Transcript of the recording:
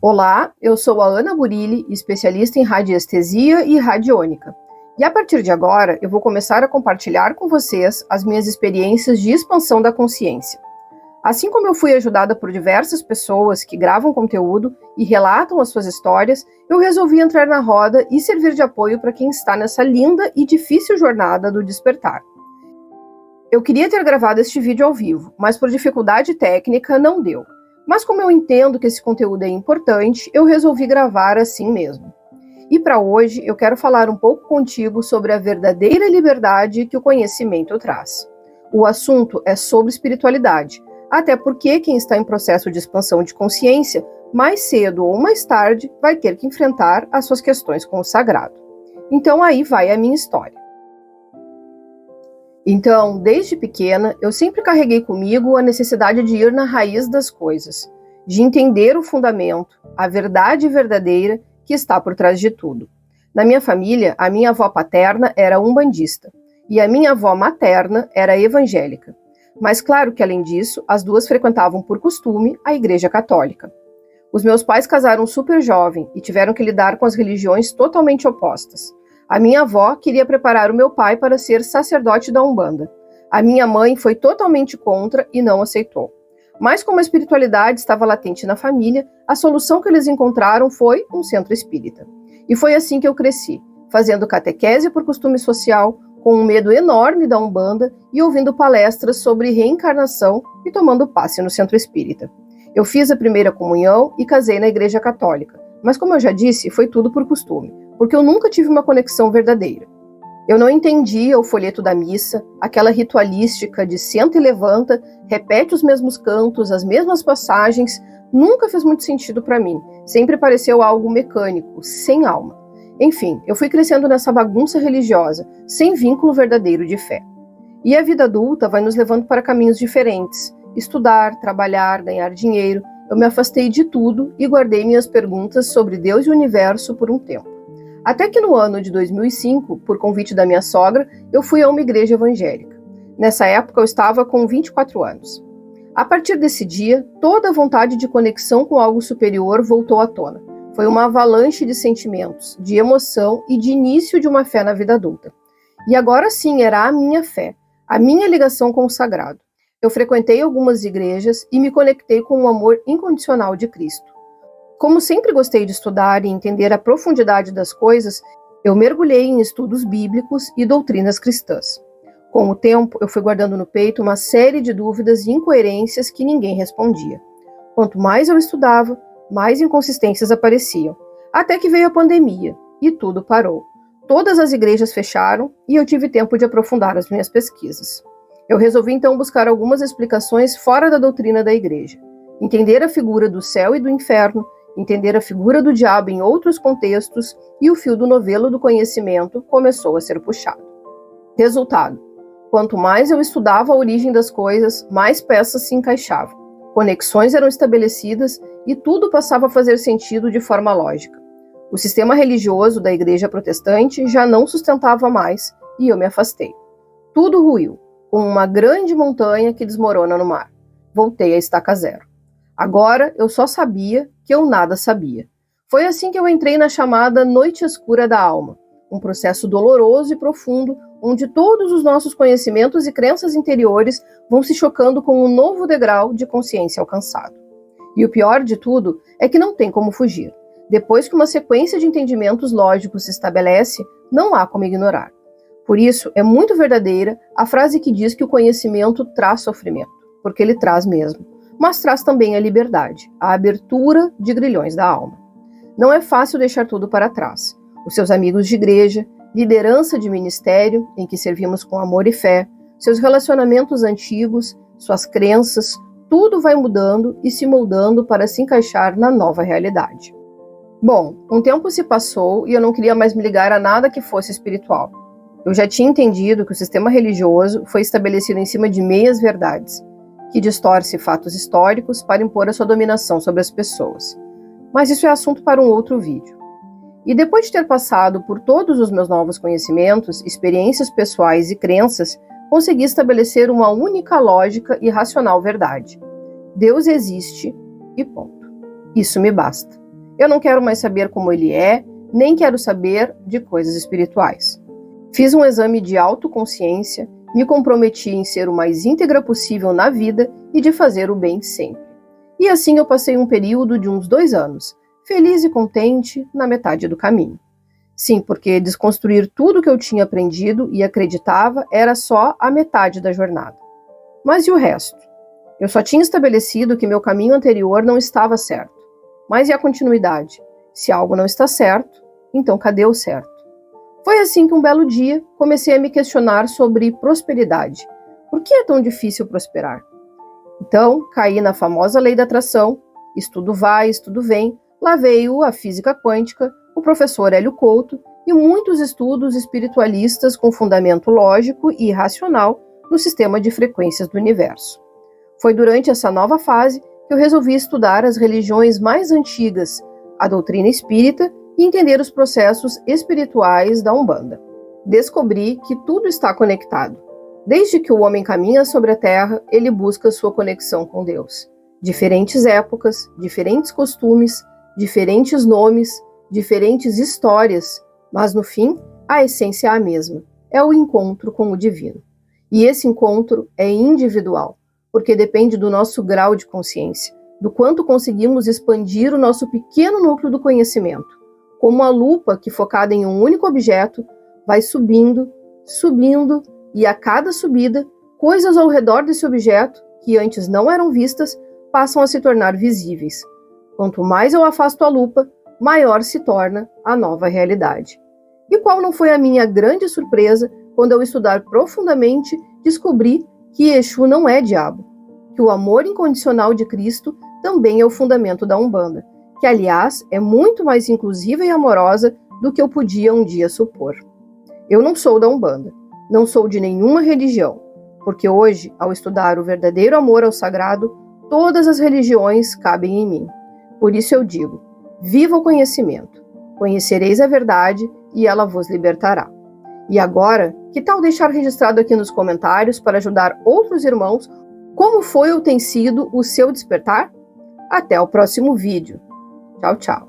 Olá, eu sou a Ana Burilli, especialista em radiestesia e radiônica. E a partir de agora, eu vou começar a compartilhar com vocês as minhas experiências de expansão da consciência. Assim como eu fui ajudada por diversas pessoas que gravam conteúdo e relatam as suas histórias, eu resolvi entrar na roda e servir de apoio para quem está nessa linda e difícil jornada do despertar. Eu queria ter gravado este vídeo ao vivo, mas por dificuldade técnica não deu. Mas como eu entendo que esse conteúdo é importante, eu resolvi gravar assim mesmo. E para hoje eu quero falar um pouco contigo sobre a verdadeira liberdade que o conhecimento traz. O assunto é sobre espiritualidade, até porque quem está em processo de expansão de consciência, mais cedo ou mais tarde, vai ter que enfrentar as suas questões com o sagrado. Então aí vai a minha história. Então, desde pequena, eu sempre carreguei comigo a necessidade de ir na raiz das coisas, de entender o fundamento, a verdade verdadeira que está por trás de tudo. Na minha família, a minha avó paterna era umbandista e a minha avó materna era evangélica. Mas claro que, além disso, as duas frequentavam por costume a Igreja Católica. Os meus pais casaram super jovem e tiveram que lidar com as religiões totalmente opostas. A minha avó queria preparar o meu pai para ser sacerdote da Umbanda. A minha mãe foi totalmente contra e não aceitou. Mas como a espiritualidade estava latente na família, a solução que eles encontraram foi um centro espírita. E foi assim que eu cresci, fazendo catequese por costume social, com um medo enorme da Umbanda e ouvindo palestras sobre reencarnação e tomando passe no centro espírita. Eu fiz a primeira comunhão e casei na Igreja Católica, mas como eu já disse, foi tudo por costume, porque eu nunca tive uma conexão verdadeira. Eu não entendia o folheto da missa, aquela ritualística de senta e levanta, repete os mesmos cantos, as mesmas passagens, nunca fez muito sentido para mim, sempre pareceu algo mecânico, sem alma. Enfim, eu fui crescendo nessa bagunça religiosa, sem vínculo verdadeiro de fé. E a vida adulta vai nos levando para caminhos diferentes, estudar, trabalhar, ganhar dinheiro. Eu me afastei de tudo e guardei minhas perguntas sobre Deus e o universo por um tempo. Até que no ano de 2005, por convite da minha sogra, eu fui a uma igreja evangélica. Nessa época eu estava com 24 anos. A partir desse dia, toda a vontade de conexão com algo superior voltou à tona. Foi uma avalanche de sentimentos, de emoção e de início de uma fé na vida adulta. E agora sim era a minha fé, a minha ligação com o sagrado. Eu frequentei algumas igrejas e me conectei com o amor incondicional de Cristo. Como sempre gostei de estudar e entender a profundidade das coisas, eu mergulhei em estudos bíblicos e doutrinas cristãs. Com o tempo, eu fui guardando no peito uma série de dúvidas e incoerências que ninguém respondia. Quanto mais eu estudava, mais inconsistências apareciam. Até que veio a pandemia e tudo parou. Todas as igrejas fecharam e eu tive tempo de aprofundar as minhas pesquisas. Eu resolvi então buscar algumas explicações fora da doutrina da igreja. Entender a figura do céu e do inferno, entender a figura do diabo em outros contextos e o fio do novelo do conhecimento começou a ser puxado. Resultado: quanto mais eu estudava a origem das coisas, mais peças se encaixavam. Conexões eram estabelecidas e tudo passava a fazer sentido de forma lógica. O sistema religioso da igreja protestante já não sustentava mais e eu me afastei. Tudo ruiu, como uma grande montanha que desmorona no mar. Voltei à estaca zero. Agora eu só sabia que eu nada sabia. Foi assim que eu entrei na chamada Noite Escura da Alma, um processo doloroso e profundo, onde todos os nossos conhecimentos e crenças interiores vão se chocando com um novo degrau de consciência alcançado. E o pior de tudo é que não tem como fugir. Depois que uma sequência de entendimentos lógicos se estabelece, não há como ignorar. Por isso, é muito verdadeira a frase que diz que o conhecimento traz sofrimento, porque ele traz mesmo. Mas traz também a liberdade, a abertura de grilhões da alma. Não é fácil deixar tudo para trás. Os seus amigos de igreja, liderança de ministério, em que servimos com amor e fé, seus relacionamentos antigos, suas crenças, tudo vai mudando e se moldando para se encaixar na nova realidade. Bom, um tempo se passou e eu não queria mais me ligar a nada que fosse espiritual. Eu já tinha entendido que o sistema religioso foi estabelecido em cima de meias verdades, que distorce fatos históricos para impor a sua dominação sobre as pessoas. Mas isso é assunto para um outro vídeo. E depois de ter passado por todos os meus novos conhecimentos, experiências pessoais e crenças, consegui estabelecer uma única lógica e racional verdade. Deus existe e ponto. Isso me basta. Eu não quero mais saber como ele é, nem quero saber de coisas espirituais. Fiz um exame de autoconsciência, me comprometi em ser o mais íntegra possível na vida e de fazer o bem sempre. E assim eu passei um período de uns 2 anos, feliz e contente na metade do caminho. Sim, porque desconstruir tudo que eu tinha aprendido e acreditava era só a metade da jornada. Mas e o resto? Eu só tinha estabelecido que meu caminho anterior não estava certo. Mas e a continuidade? Se algo não está certo, então cadê o certo? Foi assim que um belo dia comecei a me questionar sobre prosperidade. Por que é tão difícil prosperar? Então, caí na famosa lei da atração, estudo vai, estudo vem, lá veio a física quântica, o professor Hélio Couto e muitos estudos espiritualistas com fundamento lógico e racional no sistema de frequências do universo. Foi durante essa nova fase que eu resolvi estudar as religiões mais antigas, a doutrina espírita e entender os processos espirituais da Umbanda. Descobri que tudo está conectado. Desde que o homem caminha sobre a Terra, ele busca sua conexão com Deus. Diferentes épocas, diferentes costumes, diferentes nomes, diferentes histórias, mas no fim, a essência é a mesma. É o encontro com o divino. E esse encontro é individual, porque depende do nosso grau de consciência, do quanto conseguimos expandir o nosso pequeno núcleo do conhecimento. Como uma lupa que, focada em um único objeto, vai subindo, subindo, e a cada subida, coisas ao redor desse objeto, que antes não eram vistas, passam a se tornar visíveis. Quanto mais eu afasto a lupa, maior se torna a nova realidade. E qual não foi a minha grande surpresa quando, ao estudar profundamente, descobri que Exu não é diabo, que o amor incondicional de Cristo também é o fundamento da Umbanda, que, aliás, é muito mais inclusiva e amorosa do que eu podia um dia supor. Eu não sou da Umbanda, não sou de nenhuma religião, porque hoje, ao estudar o verdadeiro amor ao sagrado, todas as religiões cabem em mim. Por isso eu digo, viva o conhecimento, conhecereis a verdade e ela vos libertará. E agora, que tal deixar registrado aqui nos comentários para ajudar outros irmãos como foi ou tem sido o seu despertar? Até o próximo vídeo. Tchau, tchau.